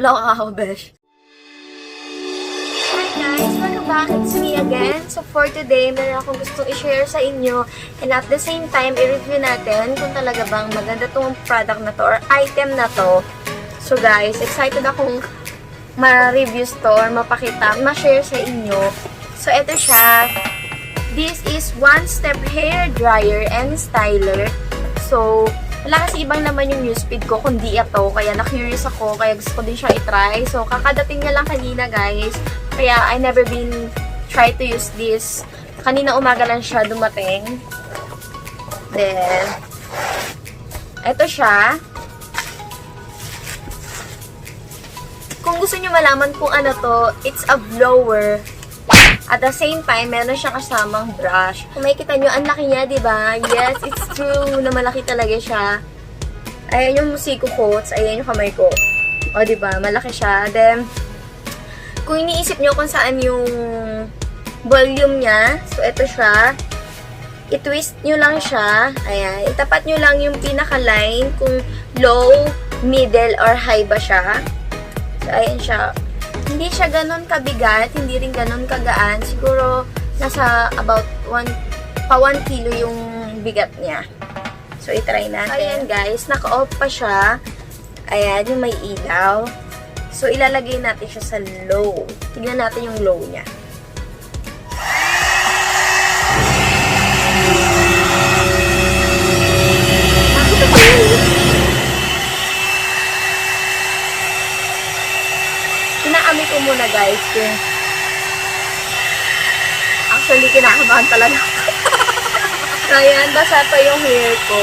Naloka ako, besh. Hi guys! Welcome back. It's me again. So for today, meron akong gustong i-share sa inyo and at the same time, i-review natin kung talaga bang maganda tong product na to or item na to. So guys, excited akong ma-reviews to or mapakita, ma-share sa inyo. So ito siya. This is One Step Hair Dryer and Styler. So, wala kasi ibang naman yung newsfeed ko kundi ito. Kaya na-curious ako. Kaya gusto ko din siya i-try. So, kakadating niya lang kanina, guys. Kaya, I never been try to use this. Kanina umaga lang siya dumating. Then, ito siya. Kung gusto niyo malaman kung ano to, it's a blower. At the same time, meron siyang kasamang brush. Kung makikita nyo, ang laki niya, diba? Yes, it's true na malaki talaga siya. Ayan yung musiko quotes. Ayan yung kamay ko. O, diba? Malaki siya. Then, kung iniisip nyo kung saan yung volume niya, so, ito siya. I-twist nyo lang siya. Ayan. Itapat nyo lang yung pinaka-line kung low, middle, or high ba siya. So, ayan siya. Hindi siya ganun kabigat, hindi rin ganun kagaan. Siguro, nasa about 1 kilo yung bigat niya. So, itry natin. Ayan guys, naka-off pa siya. Ayan, yung may ilaw. So, ilalagay natin siya sa low. Tignan natin yung low niya. Kinaamoy ko muna guys kung actually kinakabahan talaga. So ayan, basa pa yung hair ko.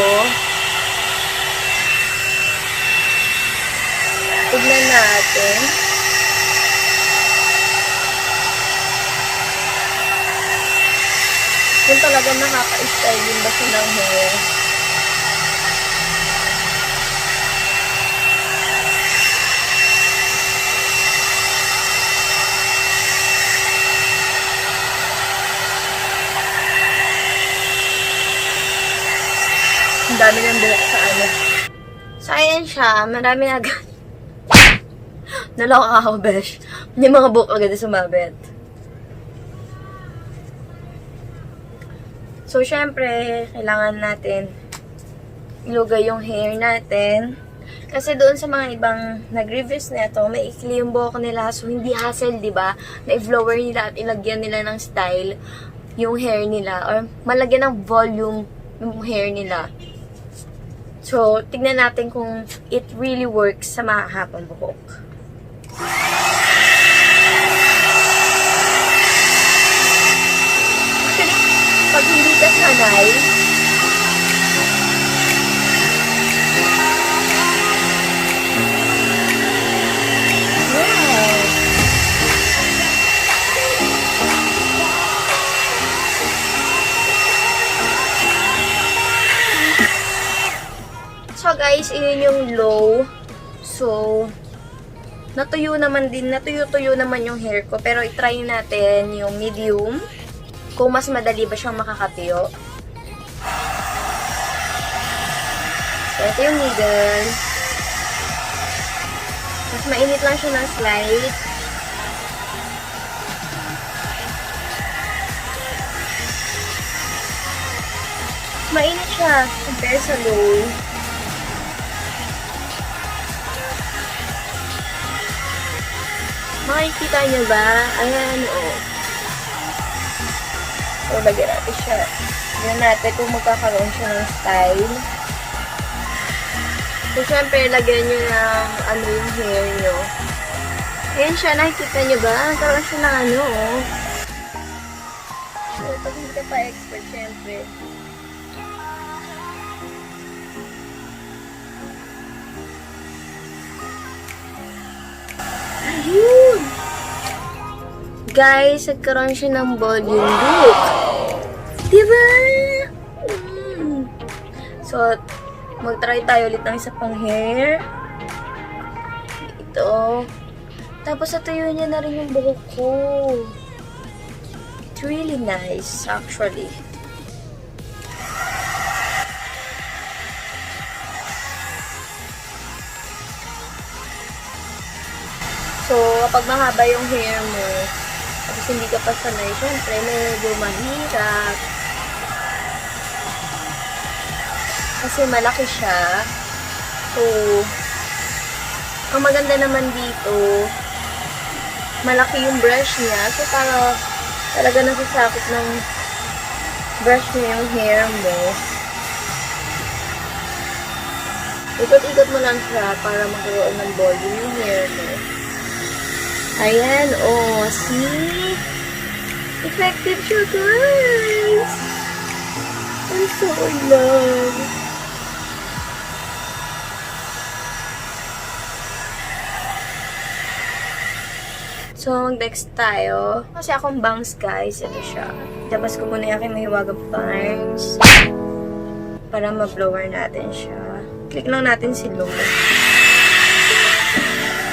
Tignan natin. Kung talaga nakaka-style yung basa ng hair. Ang dami ng buhok sa ano. So, ayan siya. Marami na agad. Naloka ako, besh. Yung mga buhok agad sumabit. So, syempre, kailangan natin ilugay yung hair natin. Kasi doon sa mga ibang nag-reviews na ito, may ikli yung buhok nila. So, hindi hassle, diba? Na i-flower nila at ilagyan nila ng style yung hair nila. Or malagyan ng volume yung hair nila. So, tignan natin kung it really works sa mahahabang buhok. Actually, pag hindi ka sanay, so guys, yun yung low. So, natuyo natuyo naman yung hair ko. Pero itry natin yung medium. Kung mas madali ba siyang makakatuyo. So, ito yung middle. Mas mainit lang siya ng slight. Mainit siya compare sa low. Makikita nyo ba? Ayan, oh. So, lagyan natin siya. Tignan natin kung magkakaroon siya ng style. So, syempre, lagyan nyo ng ano yung hair nyo. Ayan siya, nakikita nyo ba? Karoon siya ng ano, oh. So, pag hindi ka pa expert, syempre. Ayun! Guys, nagkaroon siya ng volume look. Diba? So, mag-try tayo ulit ng isa pang hair. Ito. Tapos, natuyo niya na rin yung buhok ko. It's really nice, actually. kapag mahaba yung hair mo, tapos hindi ka pa sanay, syempre, medyo mahirap. Kasi malaki siya. So, ang maganda naman dito, malaki yung brush niya. So, para talaga nasasakop ng brush niya yung hair mo. Ikot-ikot mo lang siya para magkaroon ng volume yung hair mo. Ayan, oh, see? Effective siya, guys! I'm so in love. So, mag-next tayo. Kasi akong bangs, guys. Ito siya. Tapos ko muna yung aking mahiwagang bangs. Para ma-blower natin siya. Click lang natin si low.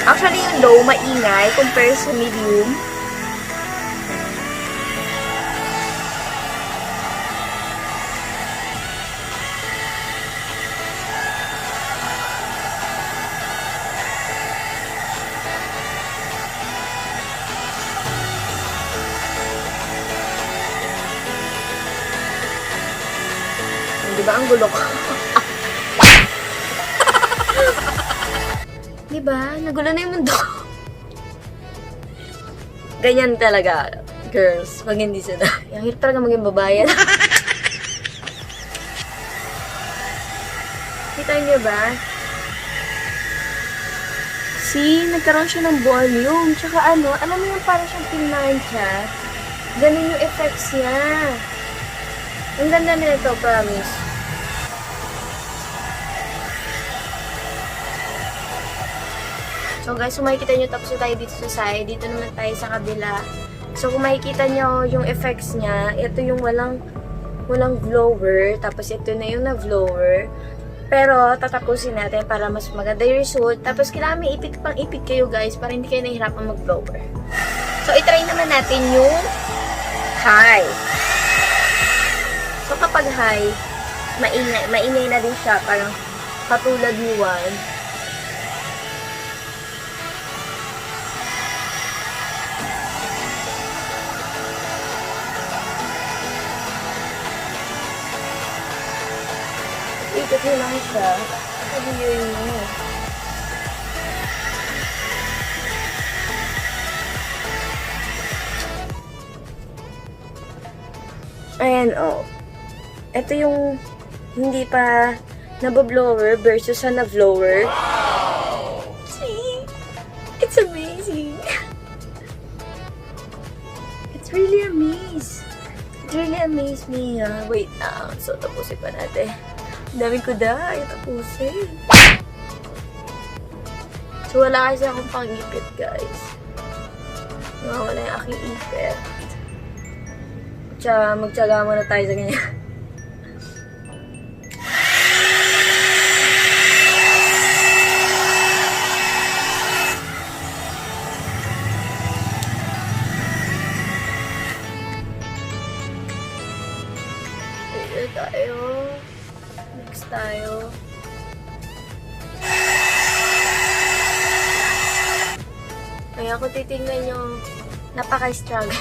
Actually, yung low, maingay compare sa medium. Diba ang gulo ko? Diba? Nagulo na yung mundo ko. Ganyan talaga, girls, pag hindi sila. Yung hirap talaga maging babayan. Kita niyo ba? See, nagkaroon siya ng volume. Tsaka ano, alam mo yung parang siyang pinancha. Ganun yung effects niya. Ang ganda nito, promise. So guys, kung makikita nyo, tapos tayo dito sa side. Dito naman tayo sa kabila. So kung makikita nyo yung effects niya, ito yung walang blower. Tapos ito na yung na-blower. Pero tatapusin natin para mas maganda yung result. Tapos kailangan may ipit pang ipit kayo guys para hindi kayo nahihirapan mag-blower. So itry naman natin yung high. So kapag high, maingay na din siya. Parang katulad ni Juan. Ikot mo lang siya. Sabihin mo. Ayan, oh. Ito yung hindi pa nabablower versus sa na-blower. Wow! See? It's amazing. It's really amazing. It really amazed me. Wait lang. So, tapusin pa natin. Ang daming kuda. Ay, tapusin. So, wala kasi akong pang-ipit, guys. Wala yung aking ipit. Tsaka, magtsaga muna tayo sa ganyan. Dito tayo. Next tayo. Kaya kung titingnan nyo, napaka-struggle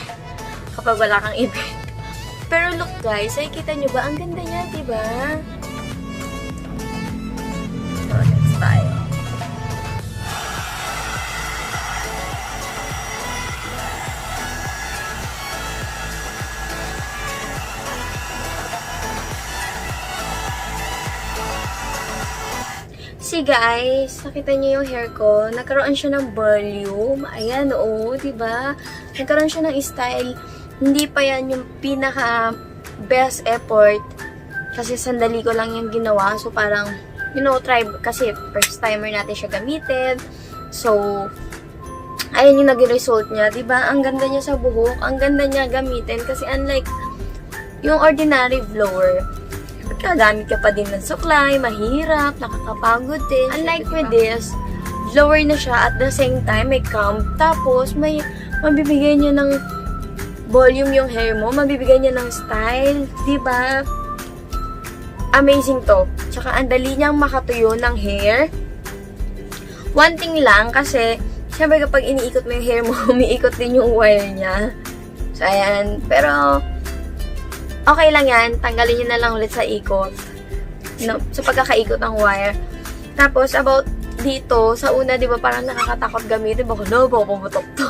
kapag wala kang ipit. Pero look guys, nakikita nyo ba? Ang ganda niya, diba? So, next tayo. See guys, nakita niyo yung hair ko. Nagkaroon siya ng volume. Ayan, oh, diba? Nagkaroon siya ng style. Hindi pa yan yung pinaka best effort. Kasi sandali ko lang yung ginawa. So parang, you know, try. Kasi first timer natin siya gamitin. So, ayan yung naging result niya. Diba? Ang ganda niya sa buhok. Ang ganda niya gamitin. Kasi unlike yung ordinary blower, gagamit ka pa din ng suklay, mahirap, nakakapagod din. Unlike with this, blower na siya at the same time may comb. Tapos, may mabibigay niya ng volume yung hair mo, mabibigay niya ng style. Diba? Amazing to. Tsaka, ang dali niyang makatuyo ng hair. One thing lang, kasi syempre kapag iniikot mo yung hair mo, umiikot din yung wire niya. So, ayan. Pero, okay lang yan. Tanggalin nyo na lang ulit sa ikot. No, sa pagkakaikot ng wire. Tapos, about dito, sa una, di ba, parang nakakatakot gamitin. Baka na, baka pumutok to.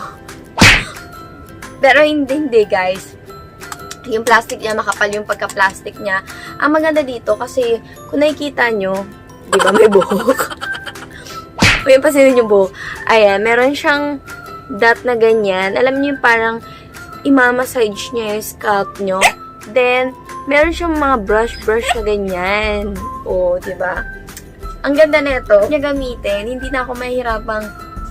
Pero hindi, guys. Yung plastic niya, makapal yung pagka-plastic niya. Ang maganda dito, kasi, kung nakikita nyo, di ba, may buhok. O yung pasilin yung buhok. Ayan, meron siyang dot na ganyan. Alam niyo yung parang imamassage niya yung scalp nyo. Then, meron siyang mga brush na ganyan. O, diba? Ang ganda nito, niya gamitin, hindi na ako mahihirapang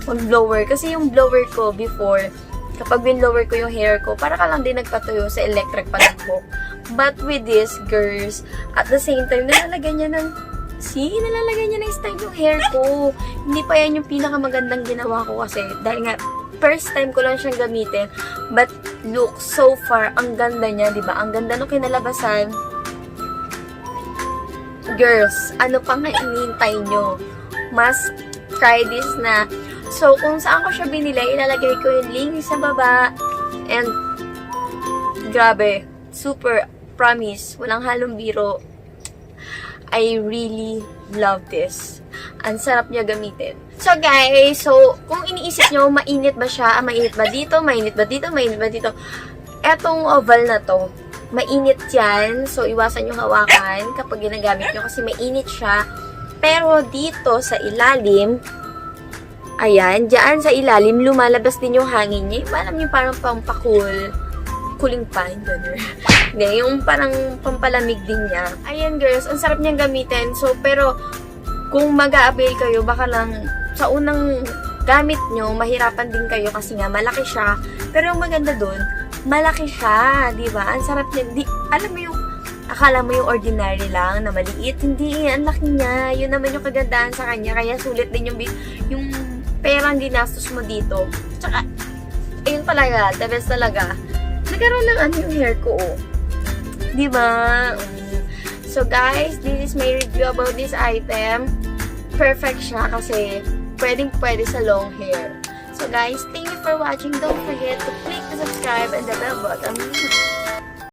mag-blower. Kasi yung blower ko before, kapag bin-blower ko yung hair ko, para ka lang din nagpatuyo sa electric palibok. But with this, girls, at the same time, nalalagyan niya ng style yung hair ko. Hindi pa yan yung pinakamagandang ginawa ko kasi, dahil nga, first time ko lang siyang gamitin. But, look, so far, ang ganda niya, diba? Ang ganda nung kinalabasan. Girls, ano pang hinihintay nyo? Must try this na. So, kung saan ko siya binili, ilalagay ko yung link sa baba. And, grabe, super, promise, walang halong biro. I really love this. Ang sarap niya gamitin. So, guys, kung iniisip nyo, mainit ba siya? Mainit ba dito? Mainit ba dito? Mainit ba dito? Etong oval na to, mainit yan. So, iwasan yung hawakan kapag ginagamit nyo kasi mainit siya. Pero dito sa ilalim, ayan, dyan sa ilalim, lumalabas din yung hangin niya. Alam nyo, parang pampakul. Cooling fan, gano'n. Hindi, yung parang pampalamig din niya. Ayan, girls, ang sarap niyang gamitin. So, pero, kung mag-a-avail kayo, baka lang, sa unang gamit nyo, mahirapan din kayo kasi nga, malaki siya. Pero yung maganda dun, malaki siya, di ba? Ang sarap niya. Alam mo yung, akala mo yung ordinary lang, na maliit. Hindi, ang laki niya. Yun naman yung kagandahan sa kanya. Kaya sulit din yung perang ginastos mo dito. Tsaka, ayun talaga, the best talaga. Nagkaroon ng yung hair ko, oh. Diba? So, guys, this is my review about this item. Perfect siya kasi pwedeng-pwede sa long hair. So, guys, thank you for watching. Don't forget to click the subscribe and the bell button.